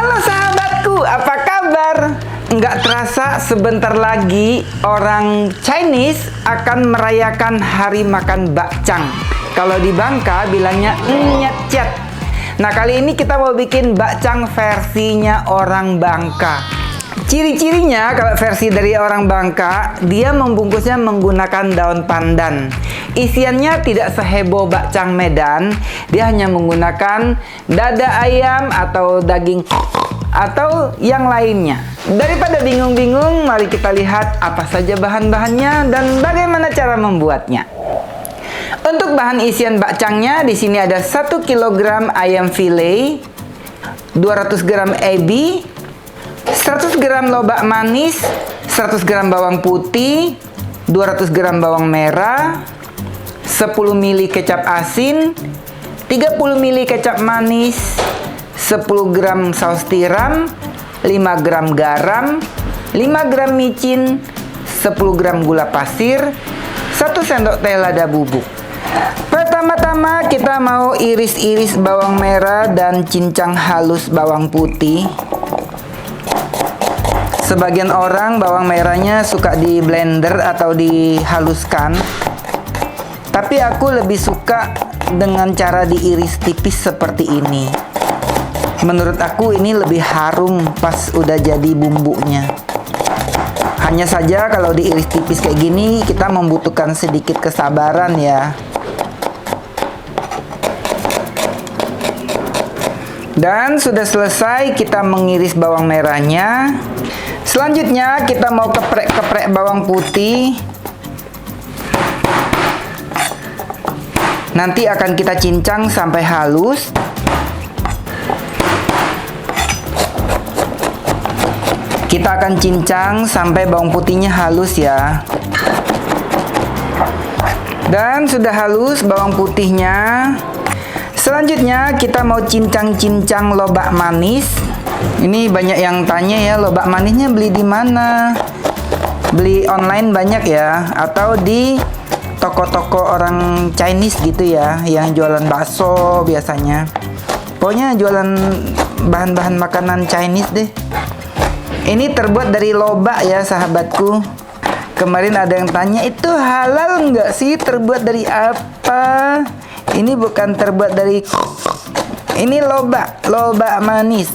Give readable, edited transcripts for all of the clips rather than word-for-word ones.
Halo sahabatku, apa kabar? Nggak terasa sebentar lagi orang Chinese akan merayakan hari makan bakcang. Kalau di Bangka bilangnya nyet. Nah, kali ini kita mau bikin bakcang versinya orang Bangka. Ciri-cirinya kalau versi dari orang Bangka, dia membungkusnya menggunakan daun pandan. Isiannya tidak seheboh bakcang Medan, dia hanya menggunakan dada ayam atau daging atau yang lainnya. Daripada bingung-bingung, mari kita lihat apa saja bahan-bahannya dan bagaimana cara membuatnya. Untuk bahan isian bakcangnya, di sini ada 1 kg ayam file, 200 gram ebi, 100 gram lobak manis, 100 gram bawang putih, 200 gram bawang merah, 10 ml kecap asin, 30 ml kecap manis, 10 gram saus tiram, 5 gram garam, 5 gram micin, 10 gram gula pasir, 1 sendok teh lada bubuk. Pertama-tama kita mau iris-iris bawang merah dan cincang halus bawang putih. Sebagian orang bawang merahnya suka di blender atau dihaluskan, tapi aku lebih suka dengan cara diiris tipis seperti ini. Menurut aku ini lebih harum pas udah jadi bumbunya. Hanya saja kalau diiris tipis kayak gini kita membutuhkan sedikit kesabaran ya. Dan sudah selesai kita mengiris bawang merahnya. Selanjutnya kita mau keprek-keprek bawang putih. Nanti akan kita cincang sampai halus. Kita akan cincang sampai bawang putihnya halus ya. Dan sudah halus bawang putihnya. Selanjutnya kita mau cincang-cincang lobak manis. Ini banyak yang tanya ya, lobak manisnya beli di mana? Beli online banyak ya, atau di toko-toko orang Chinese gitu ya, yang jualan bakso biasanya. Pokoknya jualan bahan-bahan makanan Chinese deh. Ini terbuat dari lobak ya sahabatku. Kemarin ada yang tanya, itu halal nggak sih? Terbuat dari apa? Ini bukan terbuat dari... Ini lobak manis.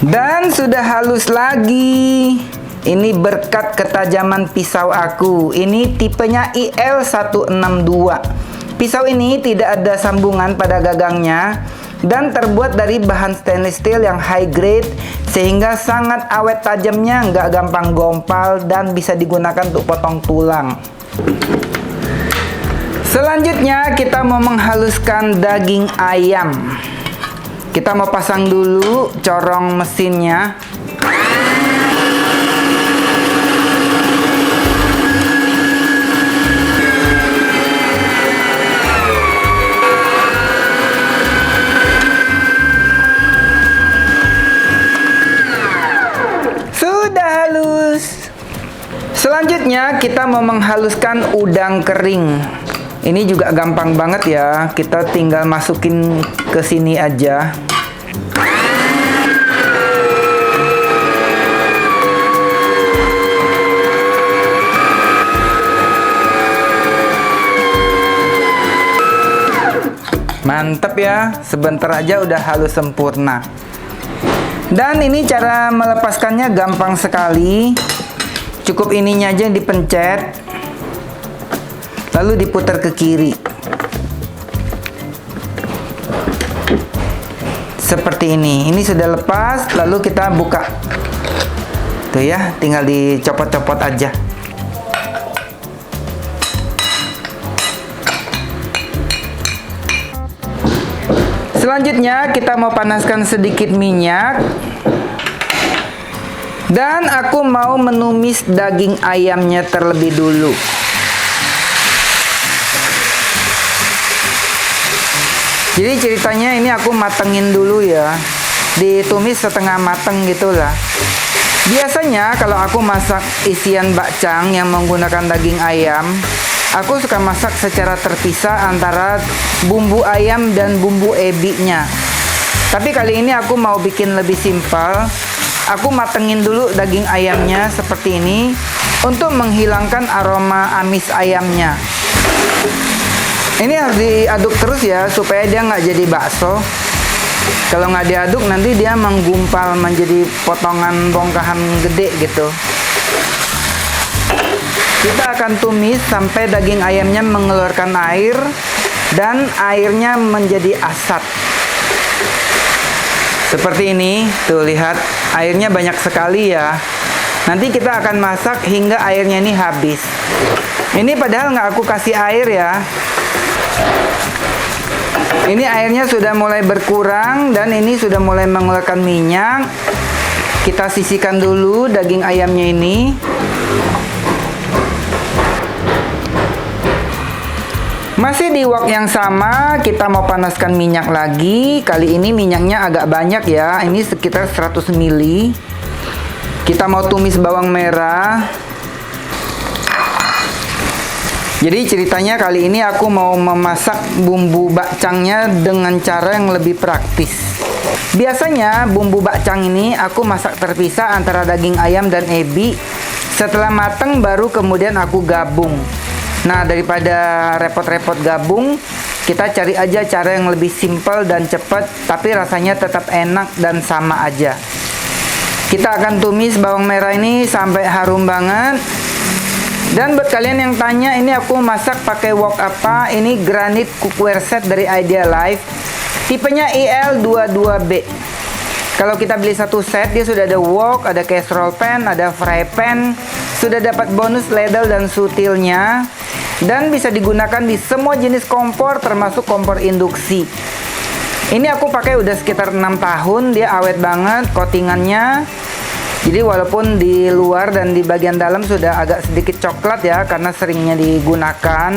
Dan sudah halus lagi. Ini berkat ketajaman pisau aku. Ini tipenya IL162. Pisau ini tidak ada sambungan pada gagangnya dan terbuat dari bahan stainless steel yang high grade, sehingga sangat awet tajamnya, nggak gampang gompal dan bisa digunakan untuk potong tulang. Selanjutnya kita mau menghaluskan daging ayam. Kita mau pasang dulu corong mesinnya. Sudah halus. Selanjutnya kita mau menghaluskan udang kering. Ini juga gampang banget ya. Kita tinggal masukin ke sini aja. Mantap ya, sebentar aja udah halus sempurna. Dan ini cara melepaskannya gampang sekali. Cukup ininya aja dipencet, lalu diputar ke kiri. Seperti ini. Ini sudah lepas, lalu kita buka. Tuh ya, tinggal dicopot-copot aja. Selanjutnya kita mau panaskan sedikit minyak. Dan aku mau menumis daging ayamnya terlebih dulu. Jadi ceritanya ini aku matengin dulu ya. Ditumis setengah mateng gitulah. Biasanya kalau aku masak isian bakcang yang menggunakan daging ayam, aku suka masak secara terpisah antara bumbu ayam dan bumbu ebinya. Tapi kali ini aku mau bikin lebih simpel. Aku matengin dulu daging ayamnya seperti ini untuk menghilangkan aroma amis ayamnya. Ini harus diaduk terus ya supaya dia nggak jadi bakso. Kalau nggak diaduk nanti dia menggumpal menjadi potongan bongkahan gede gitu. Kita akan tumis sampai daging ayamnya mengeluarkan air dan airnya menjadi asat. Seperti ini, tuh lihat airnya banyak sekali ya. Nanti kita akan masak hingga airnya ini habis. Ini padahal nggak aku kasih air ya. Ini airnya sudah mulai berkurang dan ini sudah mulai mengeluarkan minyak. Kita sisihkan dulu daging ayamnya ini. Masih di wok yang sama, kita mau panaskan minyak lagi. Kali ini minyaknya agak banyak ya. Ini sekitar 100 ml. Kita mau tumis bawang merah. Jadi ceritanya kali ini aku mau memasak bumbu bakcangnya dengan cara yang lebih praktis. Biasanya bumbu bakcang ini aku masak terpisah antara daging ayam dan ebi. Setelah mateng baru kemudian aku gabung. Nah, daripada repot-repot gabung, kita cari aja cara yang lebih simpel dan cepat, tapi rasanya tetap enak dan sama aja. Kita akan tumis bawang merah ini sampai harum banget. Dan buat kalian yang tanya, ini aku masak pakai wok apa? Ini granite cookware set dari Idealife. Tipenya IL22B. Kalau kita beli satu set, dia sudah ada wok, ada casserole pan, ada fry pan. Sudah dapat bonus ladle dan sutilnya. Dan bisa digunakan di semua jenis kompor termasuk kompor induksi. Ini aku pakai udah sekitar 6 tahun, dia awet banget coatingannya. Jadi walaupun di luar dan di bagian dalam sudah agak sedikit coklat ya karena seringnya digunakan,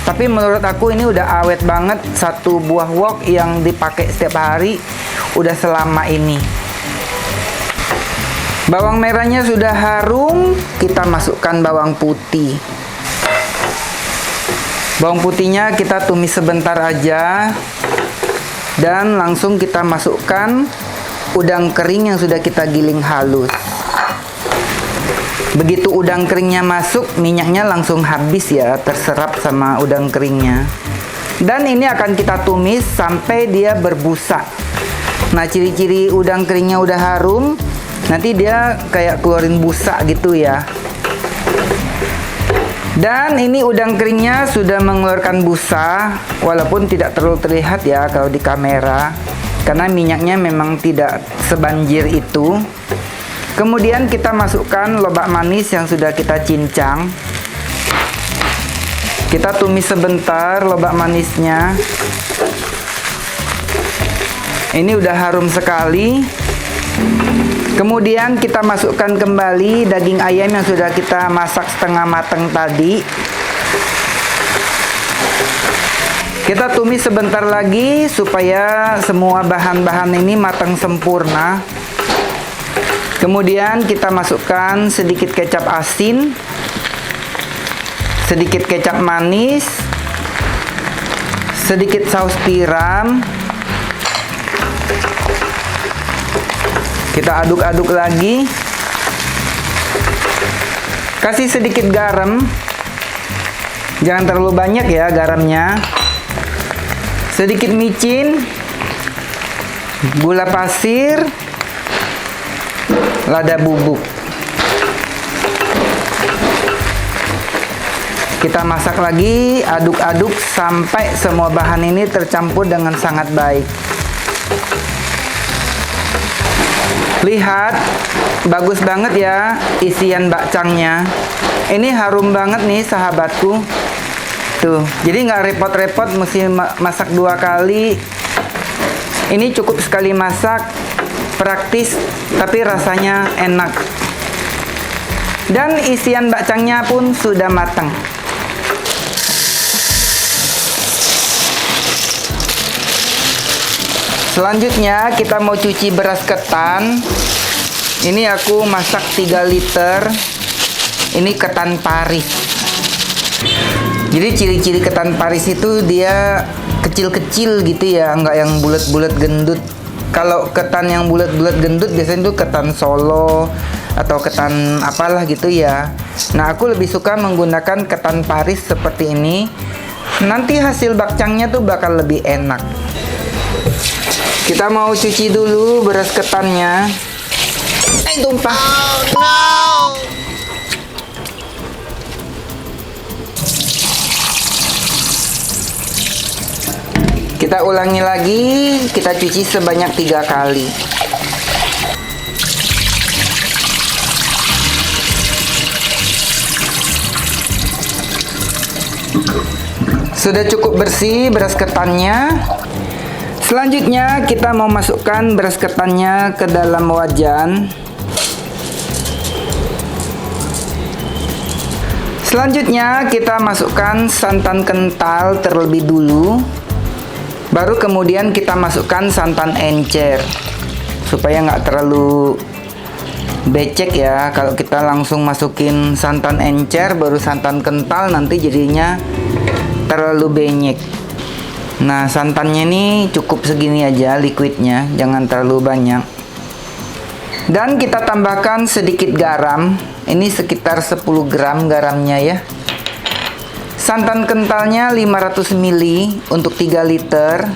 tapi menurut aku ini udah awet banget. Satu buah wok yang dipakai setiap hari udah selama ini. Bawang merahnya sudah harum, kita masukkan bawang putih. Bawang putihnya kita tumis sebentar aja dan langsung kita masukkan udang kering yang sudah kita giling halus. Begitu udang keringnya masuk, minyaknya langsung habis ya, terserap sama udang keringnya. Dan ini akan kita tumis sampai dia berbusa. Nah, ciri-ciri udang keringnya udah harum, nanti dia kayak keluarin busa gitu ya. Dan ini udang keringnya sudah mengeluarkan busa, walaupun tidak terlalu terlihat ya kalau di kamera, karena minyaknya memang tidak sebanjir itu. Kemudian kita masukkan lobak manis yang sudah kita cincang. Kita tumis sebentar lobak manisnya. Ini udah harum sekali. Kemudian kita masukkan kembali daging ayam yang sudah kita masak setengah matang tadi. Kita tumis sebentar lagi supaya semua bahan-bahan ini matang sempurna. Kemudian kita masukkan sedikit kecap asin, sedikit kecap manis, sedikit saus tiram. Kita aduk-aduk lagi. Kasih sedikit garam. Jangan terlalu banyak ya garamnya. Sedikit micin. Gula pasir. Lada bubuk. Kita masak lagi, aduk-aduk sampai semua bahan ini tercampur dengan sangat baik. Lihat, bagus banget ya isian bakcangnya. Ini harum banget nih sahabatku. Tuh, jadi nggak repot-repot mesti masak 2 kali. Ini cukup sekali masak, praktis, tapi rasanya enak. Dan isian bakcangnya pun sudah matang. Selanjutnya kita mau cuci beras ketan. Ini aku masak 3 liter. Ini ketan Paris. Jadi ciri-ciri ketan Paris itu dia kecil-kecil gitu ya, nggak yang bulat-bulat gendut. Kalau ketan yang bulat-bulat gendut biasanya itu ketan Solo atau ketan apalah gitu ya. Nah, aku lebih suka menggunakan ketan Paris seperti ini. Nanti hasil bakcangnya tuh bakal lebih enak. Kita mau cuci dulu beras ketannya. Tumpah. Oh, no. Kita ulangi lagi, kita cuci sebanyak 3 kali. Sudah cukup bersih beras ketannya. Selanjutnya kita mau masukkan beras ketannya ke dalam wajan. Selanjutnya kita masukkan santan kental terlebih dulu. Baru kemudian kita masukkan santan encer. Supaya nggak terlalu becek ya. Kalau kita langsung masukin santan encer baru santan kental, nanti jadinya terlalu benyek. Nah, santannya ini cukup segini aja liquidnya, jangan terlalu banyak. Dan kita tambahkan sedikit garam. Ini sekitar 10 gram garamnya ya. Santan kentalnya 500 ml untuk 3 liter.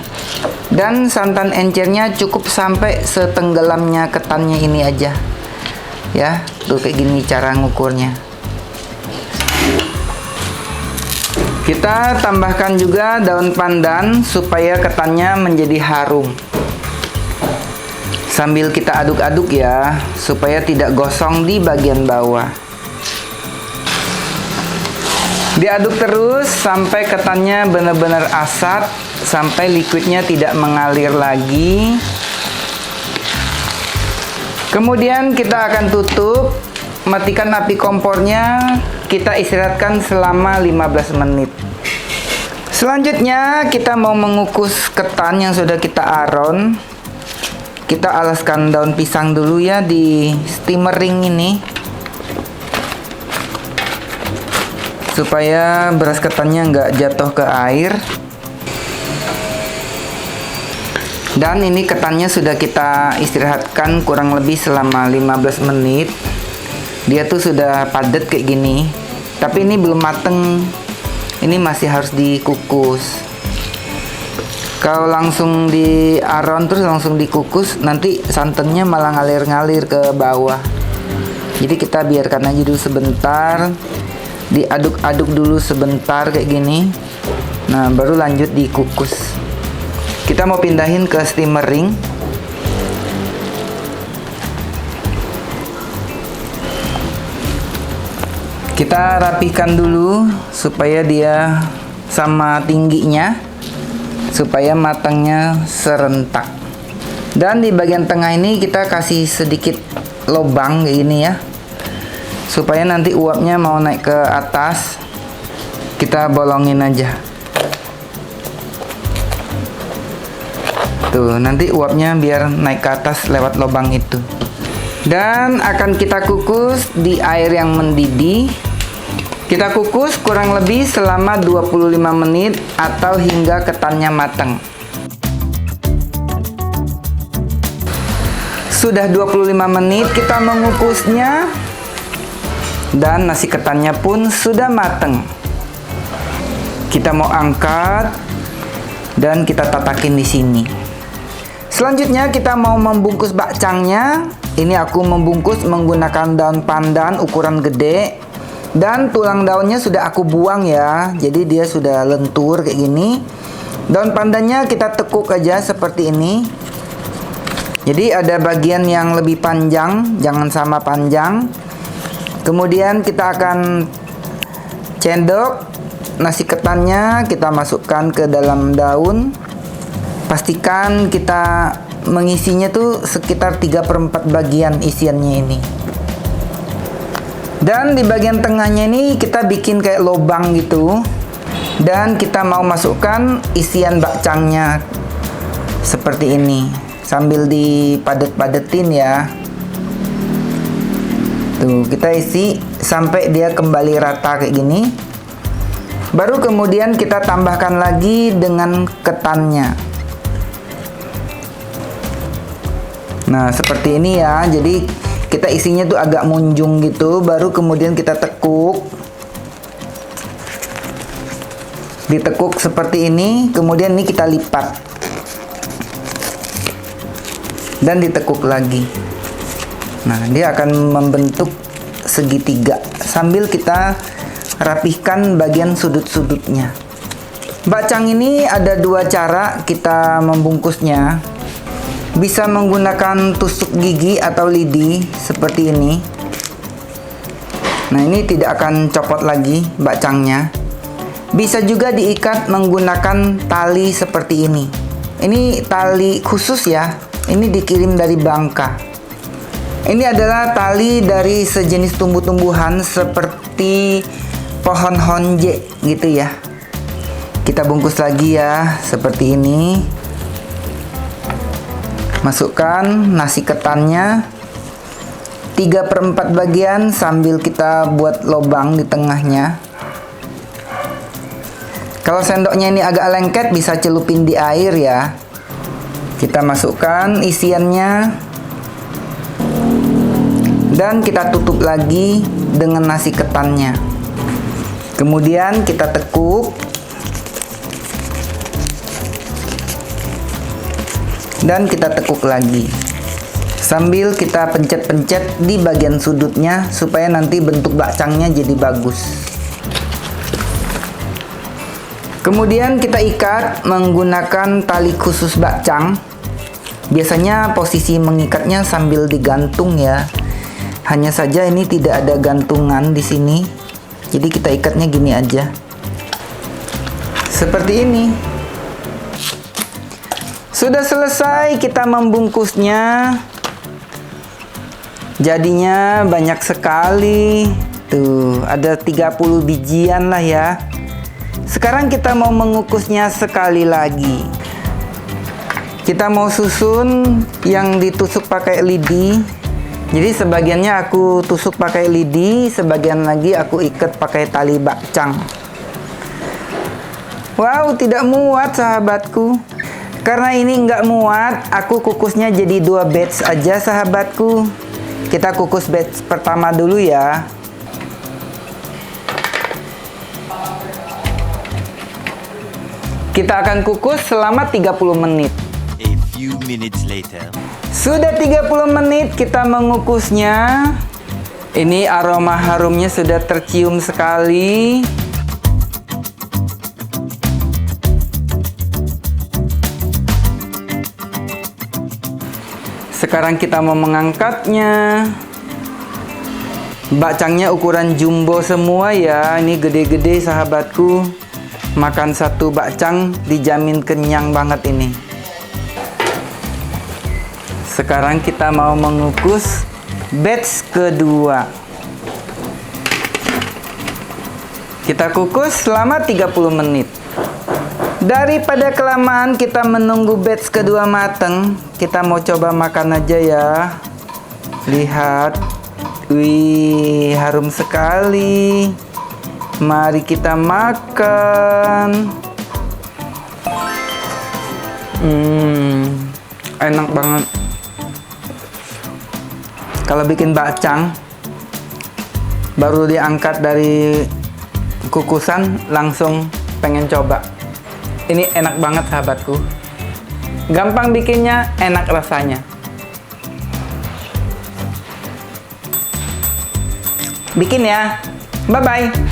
Dan santan encernya cukup sampai setenggelamnya ketannya ini aja. Ya, tuh kayak gini cara ngukurnya. Kita tambahkan juga daun pandan supaya ketannya menjadi harum. Sambil kita aduk-aduk ya, supaya tidak gosong di bagian bawah. Diaduk terus sampai ketannya benar-benar asat, sampai liquidnya tidak mengalir lagi. Kemudian kita akan tutup, matikan api kompornya, kita istirahatkan selama 15 menit. Selanjutnya kita mau mengukus ketan yang sudah kita aron. Kita alaskan daun pisang dulu ya di steamer ring ini, supaya beras ketannya nggak jatuh ke air. Dan ini ketannya sudah kita istirahatkan kurang lebih selama 15 menit. Dia tuh sudah padat kayak gini, tapi ini belum mateng. Ini masih harus dikukus. Kalau langsung di aron terus langsung dikukus, nanti santannya malah ngalir-ngalir ke bawah. Jadi kita biarkan aja dulu sebentar, diaduk-aduk dulu sebentar kayak gini. Nah, baru lanjut dikukus. Kita mau pindahin ke steamer ring. Kita rapikan dulu supaya dia sama tingginya, supaya matangnya serentak. Dan di bagian tengah ini kita kasih sedikit lubang kayak gini ya, supaya nanti uapnya mau naik ke atas, kita bolongin aja. Tuh, nanti uapnya biar naik ke atas lewat lubang itu. Dan akan kita kukus di air yang mendidih. Kita kukus kurang lebih selama 25 menit atau hingga ketannya matang. Sudah 25 menit kita mengukusnya, dan nasi ketannya pun sudah matang. Kita mau angkat dan kita tatakin di sini. Selanjutnya kita mau membungkus bakcangnya. Ini aku membungkus menggunakan daun pandan ukuran gede. Dan tulang daunnya sudah aku buang ya, jadi dia sudah lentur kayak gini. Daun pandannya kita tekuk aja seperti ini. Jadi ada bagian yang lebih panjang, jangan sama panjang. Kemudian kita akan cendok nasi ketannya, kita masukkan ke dalam daun. Pastikan kita mengisinya tuh sekitar 3/4 bagian isiannya ini. Dan di bagian tengahnya ini kita bikin kayak lubang gitu. Dan kita mau masukkan isian bakcangnya seperti ini, sambil dipadet-padetin ya. Tuh, kita isi sampai dia kembali rata kayak gini. Baru kemudian kita tambahkan lagi dengan ketannya. Nah, seperti ini ya. Jadi kita isinya tuh agak munjung gitu, baru kemudian kita tekuk. Ditekuk seperti ini, kemudian ini kita lipat. Dan ditekuk lagi. Nah, dia akan membentuk segitiga sambil kita rapihkan bagian sudut-sudutnya. Bakcang ini ada dua cara kita membungkusnya. Bisa menggunakan tusuk gigi atau lidi seperti ini. Nah, ini tidak akan copot lagi bakcangnya. Bisa juga diikat menggunakan tali seperti ini. Ini tali khusus ya. Ini dikirim dari Bangka. Ini adalah tali dari sejenis tumbuh-tumbuhan seperti pohon honje gitu ya. Kita bungkus lagi ya, seperti ini. Masukkan nasi ketannya 3/4 bagian sambil kita buat lubang di tengahnya. Kalau sendoknya ini agak lengket, bisa celupin di air ya. Kita masukkan isiannya dan kita tutup lagi dengan nasi ketannya. Kemudian kita tekuk dan kita tekuk lagi sambil kita pencet-pencet di bagian sudutnya supaya nanti bentuk bakcangnya jadi bagus. Kemudian kita ikat menggunakan tali khusus bakcang. Biasanya posisi mengikatnya sambil digantung ya. Hanya saja ini tidak ada gantungan di sini. Jadi kita ikatnya gini aja. Seperti ini. Sudah selesai kita membungkusnya. Jadinya banyak sekali. Tuh, ada 30 bijian lah ya. Sekarang kita mau mengukusnya sekali lagi. Kita mau susun yang ditusuk pakai lidi. Jadi sebagiannya aku tusuk pakai lidi, sebagian lagi aku ikat pakai tali bakcang. Wow, tidak muat sahabatku. Karena ini nggak muat, aku kukusnya jadi 2 batch aja sahabatku. Kita kukus batch pertama dulu ya. Kita akan kukus selama 30 menit. A few minutes later. Sudah 30 menit kita mengukusnya. Ini aroma harumnya sudah tercium sekali. Sekarang kita mau mengangkatnya. Bakcangnya ukuran jumbo semua ya. Ini gede-gede sahabatku. Makan satu bakcang dijamin kenyang banget ini. Sekarang kita mau mengukus batch kedua. Kita kukus selama 30 menit. Daripada kelamaan kita menunggu batch kedua mateng, kita mau coba makan aja ya. Lihat. Wih, harum sekali. Mari kita makan. Enak banget. Kalau bikin bakcang, baru diangkat dari kukusan, langsung pengen coba. Ini enak banget sahabatku. Gampang bikinnya, enak rasanya. Bikin ya. Bye-bye.